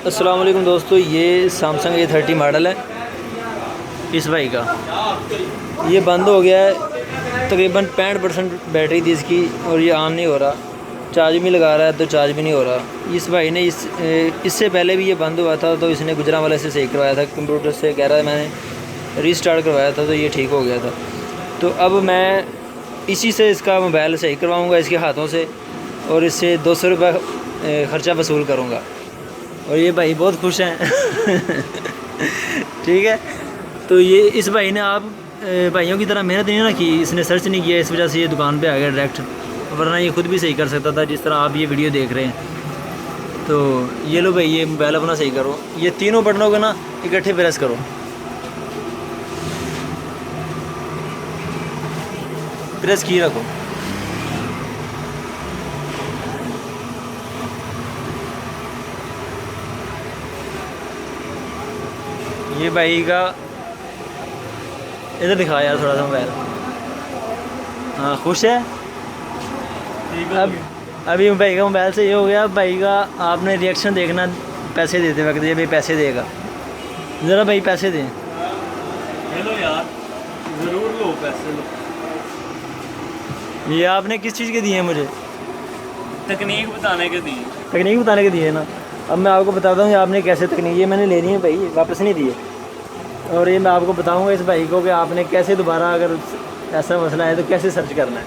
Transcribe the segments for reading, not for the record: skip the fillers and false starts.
अस्सलाम वालेकुम दोस्तों, ये सैमसंग A30 मॉडल है। इस भाई का ये बंद हो गया है। तकरीबन 65% बैटरी थी इसकी और ये ऑन नहीं हो रहा। चार्ज भी लगा रहा है तो चार्ज भी नहीं हो रहा। इस भाई ने इससे पहले भी ये बंद हुआ था तो इसने गुजरांवाला से सही करवाया था। कंप्यूटर से कह रहा है मैंने रीस्टार्ट करवाया था तो ये ठीक हो गया था। तो अब मैं इसी से इसका मोबाइल सही करवाऊँगा इसके हाथों से और इससे 200 रुपये ख़र्चा वसूल करूँगा। और ये भाई बहुत खुश हैं ठीक है। तो ये इस भाई ने आप भाइयों की तरह मेहनत नहीं ना की, इसने सर्च नहीं किया, इस वजह से ये दुकान पे आ गया डायरेक्ट, वरना ये खुद भी सही कर सकता था जिस तरह आप ये वीडियो देख रहे हैं। तो ये लो भाई, ये मोबाइल अपना सही करो। ये तीनों बटनों को ना इकट्ठे प्रेस करो। प्रेस की रखो। ये भाई का इधर दिखा यार थोड़ा सा मोबाइल। हाँ खुश है। अब अभी भाई का मोबाइल से ये हो गया। भाई का आपने रिएक्शन देखना पैसे देते वक्त। ये भाई पैसे देगा, ज़रा भाई पैसे दें। हेलो यार, ज़रूर लो पैसे लो। ये आपने किस चीज़ के दिए हैं मुझे? तकनीक बताने के दिए। तकनीक बताने के दिए ना। अब मैं आपको बताता हूँ आपने कैसे तकनीक, ये मैंने लेनी है भाई, वापस नहीं दिए। और ये मैं आपको बताऊँगा इस भाई को कि आपने कैसे दोबारा अगर ऐसा मसला है तो कैसे सर्च करना है।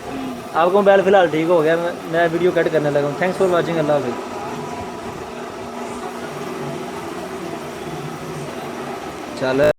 आपको मोबाइल फ़िलहाल ठीक हो गया। मैं वीडियो कट करने लगा हूँ। Thanks for watching. अल्लाह हाफ़िज़। चल